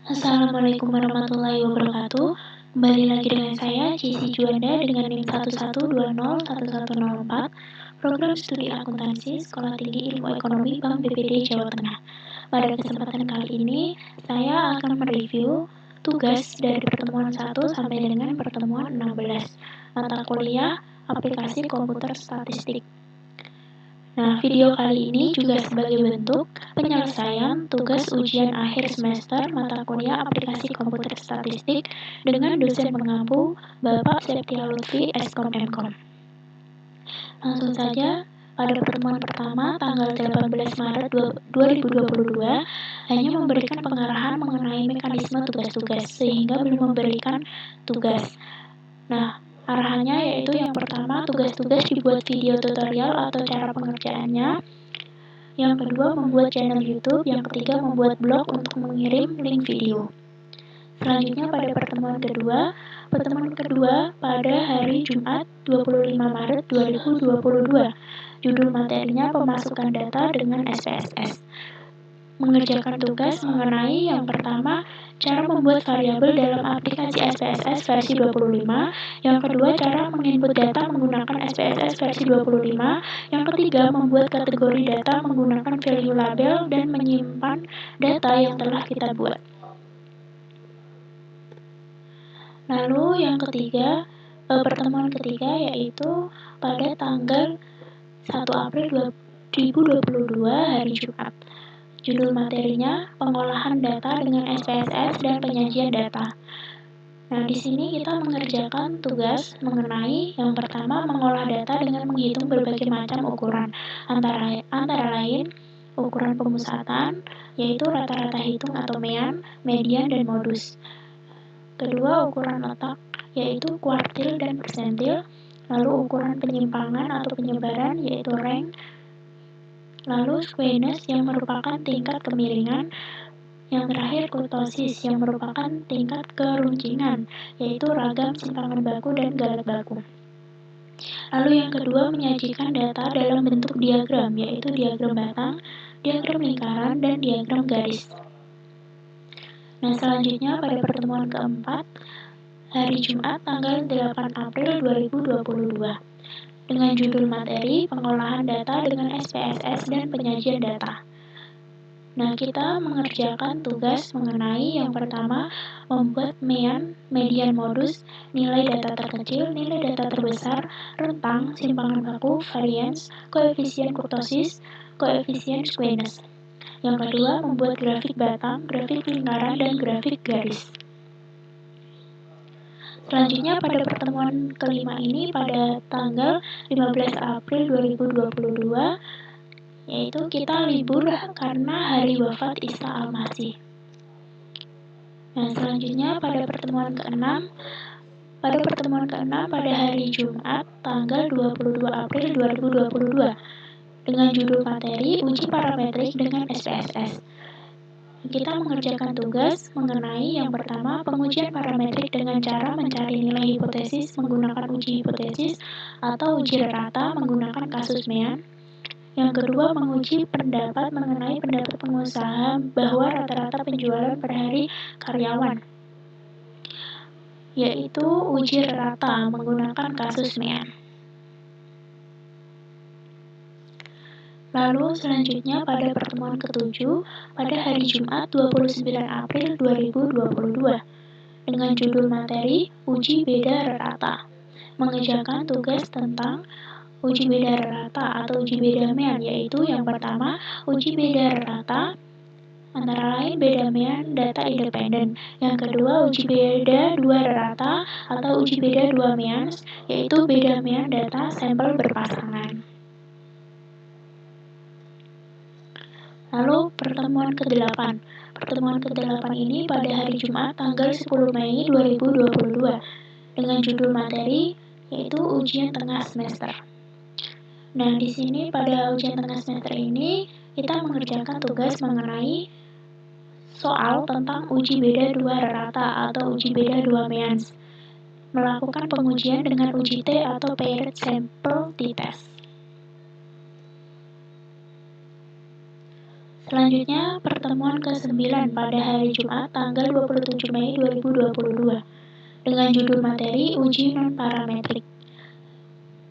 Assalamualaikum warahmatullahi wabarakatuh. Kembali lagi dengan saya, Cici Juanda dengan NIM 11201104, Program Studi Akuntansi Sekolah Tinggi Ilmu Ekonomi Bank BPD Jawa Tengah. Pada kesempatan kali ini, saya akan mereview tugas dari pertemuan 1 sampai dengan pertemuan 16, mata kuliah Aplikasi Komputer Statistik. Nah, video kali ini juga sebagai bentuk penyelesaian tugas ujian akhir semester mata kuliah Aplikasi Komputer Statistik dengan dosen pengampu Bapak Septia Lutfi, Eskom Mkom. Langsung saja, pada pertemuan pertama tanggal 18 Maret 2022 hanya memberikan pengarahan mengenai mekanisme tugas-tugas sehingga belum memberikan tugas. Nah, arahannya yaitu yang pertama, tugas-tugas dibuat video tutorial atau cara pengerjaannya. Yang kedua, membuat channel YouTube. Yang ketiga, membuat blog untuk mengirim link video. Selanjutnya pada pertemuan kedua pada hari Jumat 25 Maret 2022. Judul materinya pemasukan data dengan SPSS. Mengerjakan tugas mengenai yang pertama, cara membuat variabel dalam aplikasi SPSS versi 25, yang kedua, cara menginput data menggunakan SPSS versi 25, yang ketiga, membuat kategori data menggunakan value label dan menyimpan data yang telah kita buat. Lalu yang ketiga, pertemuan ketiga yaitu pada tanggal 1 April 2022 hari Jumat. Judul materinya pengolahan data dengan SPSS dan penyajian data. Nah, di sini kita mengerjakan tugas mengenai yang pertama, mengolah data dengan menghitung berbagai macam ukuran, antara lain ukuran pemusatan, yaitu rata-rata hitung atau MEAN, median, dan modus. Kedua, ukuran letak, yaitu kuartil dan persentil. Lalu ukuran penyimpangan atau penyebaran, yaitu rank. Lalu squeness yang merupakan tingkat kemiringan. Yang terakhir kurtosis yang merupakan tingkat keruncingan, yaitu ragam simpangan baku dan galat baku. Lalu yang kedua, menyajikan data dalam bentuk diagram, yaitu diagram batang, diagram lingkaran, dan diagram garis. Nah, selanjutnya pada pertemuan keempat, hari Jumat tanggal 8 April 2022. Dengan judul materi pengolahan data dengan SPSS dan penyajian data. Nah, kita mengerjakan tugas mengenai yang pertama, membuat MEAN, median, modus, nilai data terkecil, nilai data terbesar, rentang, simpangan baku, variance, koefisien kurtosis, koefisien squeness. Yang kedua, membuat grafik batang, grafik lingkaran, dan grafik garis. Selanjutnya pada pertemuan kelima ini pada tanggal 15 April 2022, yaitu kita libur karena hari wafat Isa Al-Masih. Nah, selanjutnya pada pertemuan keenam pada hari Jumat tanggal 22 April 2022 dengan judul materi uji parametrik dengan SPSS. Kita mengerjakan tugas mengenai yang pertama, pengujian parametrik dengan cara mencari nilai hipotesis menggunakan uji hipotesis atau uji rata menggunakan kasus MEAN. Yang kedua, menguji pendapat mengenai pendapat pengusaha bahwa rata-rata penjualan per hari karyawan, yaitu uji rata menggunakan kasus MEAN. Lalu selanjutnya pada pertemuan ketujuh pada hari Jumat 29 April 2022 dengan judul materi uji beda rata. Mengerjakan tugas tentang uji beda rata atau uji beda MEAN, yaitu yang pertama, uji beda rata antara lain beda MEAN data independen. Yang kedua, uji beda dua rata atau uji beda dua MEAN, yaitu beda MEAN data sampel berpasangan. Lalu pertemuan ke-8. Pertemuan ke-8 ini pada hari Jumat tanggal 10 Mei 2022 dengan judul materi yaitu ujian tengah semester. Nah, di sini pada ujian tengah semester ini kita mengerjakan tugas mengenai soal tentang uji beda dua rata atau uji beda dua MEAN. Melakukan pengujian dengan uji T atau paired sample t-test. Selanjutnya, pertemuan ke-9 pada hari Jumat tanggal 27 Mei 2022 dengan judul materi uji non-parametrik.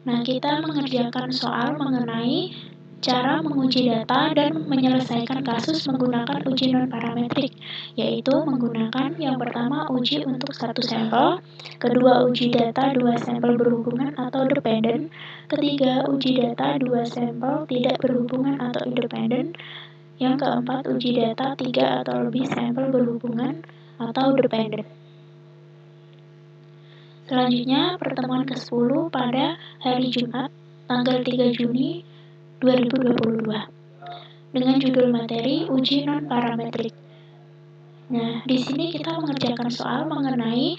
Nah, kita mengerjakan soal mengenai cara menguji data dan menyelesaikan kasus menggunakan uji non-parametrik, yaitu menggunakan yang pertama uji untuk satu sampel, kedua uji data dua sampel berhubungan atau dependen, ketiga uji data dua sampel tidak berhubungan atau independen, yang keempat uji data 3 atau lebih sampel berhubungan atau dependen. Selanjutnya, pertemuan ke-10 pada hari Jumat, tanggal 3 Juni 2022, dengan judul materi uji non-parametrik. Nah, di sini kita mengerjakan soal mengenai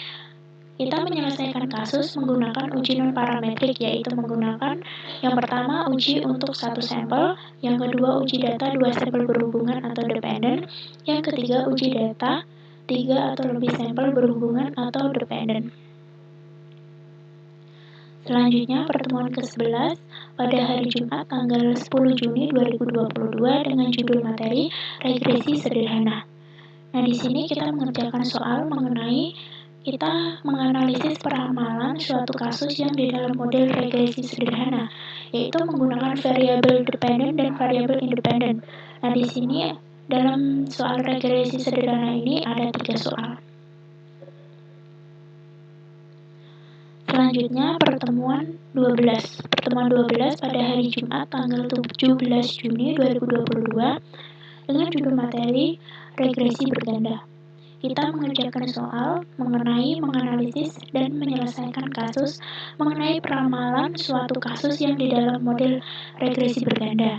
kita menyelesaikan kasus menggunakan uji non-parametrik, yaitu menggunakan yang pertama uji untuk satu sampel, yang kedua uji data dua sampel berhubungan atau dependen, yang ketiga uji data 3 atau lebih sampel berhubungan atau dependen. Selanjutnya, pertemuan ke-11 pada hari Jumat tanggal 10 Juni 2022 dengan judul materi regresi sederhana. Nah, di sini kita mengerjakan soal mengenai kita menganalisis peramalan suatu kasus yang di dalam model regresi sederhana, yaitu menggunakan variabel dependen dan variabel independen. Nah, di sini dalam soal regresi sederhana ini ada 3 soal. Selanjutnya, pertemuan 12. Pertemuan 12 pada hari Jumat tanggal 17 Juni 2022 dengan judul materi regresi berganda. Kita mengerjakan soal mengenai menganalisis dan menyelesaikan kasus mengenai peramalan suatu kasus yang di dalam model regresi berganda.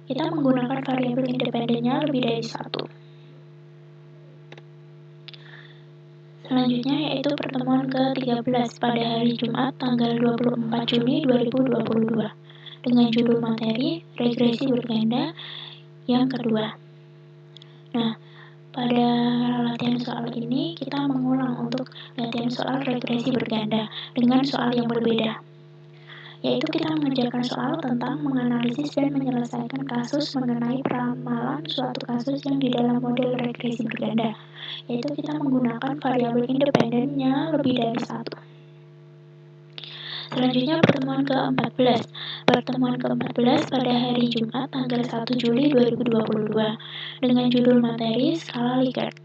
Kita menggunakan variabel independennya lebih dari satu. Selanjutnya yaitu pertemuan ke-13 pada hari Jumat tanggal 24 Juni 2022 dengan judul materi regresi berganda yang kedua. Nah, pada latihan soal ini kita mengulang untuk latihan soal regresi berganda dengan soal yang berbeda, yaitu kita mengerjakan soal tentang menganalisis dan menyelesaikan kasus mengenai peramalan suatu kasus yang di dalam model regresi berganda, yaitu kita menggunakan variabel independennya lebih dari satu. Selanjutnya pertemuan ke-14. Pertemuan ke-14 pada hari Jumat tanggal 1 Juli 2022 dengan judul materi skala Likert.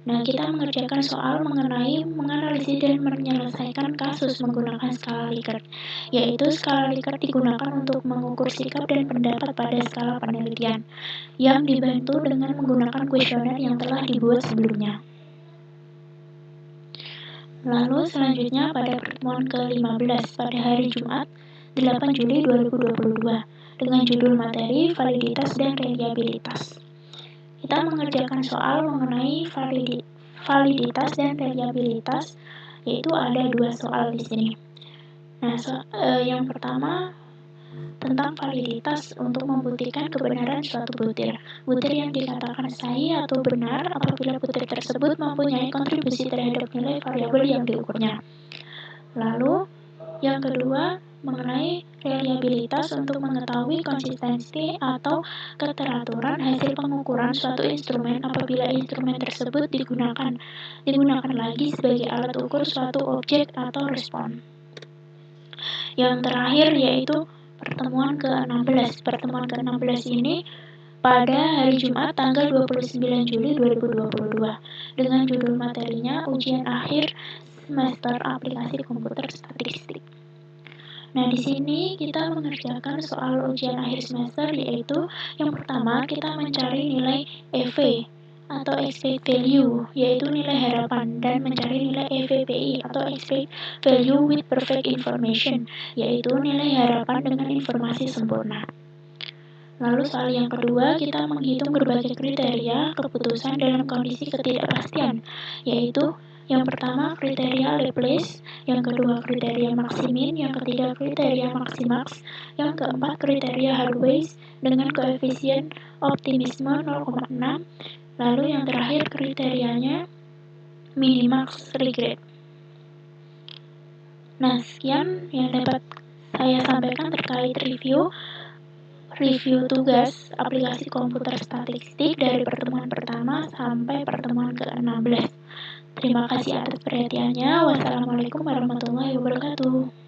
Nah, kita mengerjakan soal mengenai menganalisis dan menyelesaikan kasus menggunakan skala Likert, yaitu skala Likert digunakan untuk mengukur sikap dan pendapat pada skala penelitian, yang dibantu dengan menggunakan kuesioner yang telah dibuat sebelumnya. Lalu selanjutnya pada pertemuan ke-15 pada hari Jumat 8 Juli 2022 dengan judul materi validitas dan reliabilitas. Kita mengerjakan soal mengenai validitas dan reliabilitas, yaitu ada 2 soal di sini. Nah, yang pertama tentang validitas untuk membuktikan kebenaran suatu butir. Butir yang dikatakan sahih atau benar apabila butir tersebut mempunyai kontribusi terhadap nilai variabel yang diukurnya. Lalu, yang kedua mengenai reliabilitas untuk mengetahui konsistensi atau keteraturan hasil pengukuran suatu instrumen apabila instrumen tersebut digunakan lagi sebagai alat ukur suatu objek atau respon. Yang terakhir yaitu pertemuan ke-16. Pertemuan ke-16 ini pada hari Jumat tanggal 29 Juli 2022 dengan judul materinya ujian akhir semester aplikasi komputer statistik. Nah, di sini kita mengerjakan soal ujian akhir semester, yaitu yang pertama kita mencari nilai EV atau expected value, yaitu nilai harapan, dan mencari nilai EVPI atau expected value with perfect information, yaitu nilai harapan dengan informasi sempurna. Lalu soal yang kedua, kita menghitung berbagai kriteria keputusan dalam kondisi ketidakpastian, yaitu yang pertama kriteria Laplace, yang kedua kriteria maksimin, yang ketiga kriteria maksimax, yang keempat kriteria Hardways dengan koefisien optimisme 0,6, lalu yang terakhir kriterianya minimax regret. Nah, sekian yang dapat saya sampaikan terkait review review tugas aplikasi komputer statistik dari pertemuan pertama sampai pertemuan ke-16. Terima kasih atas perhatiannya. Wassalamualaikum warahmatullahi wabarakatuh.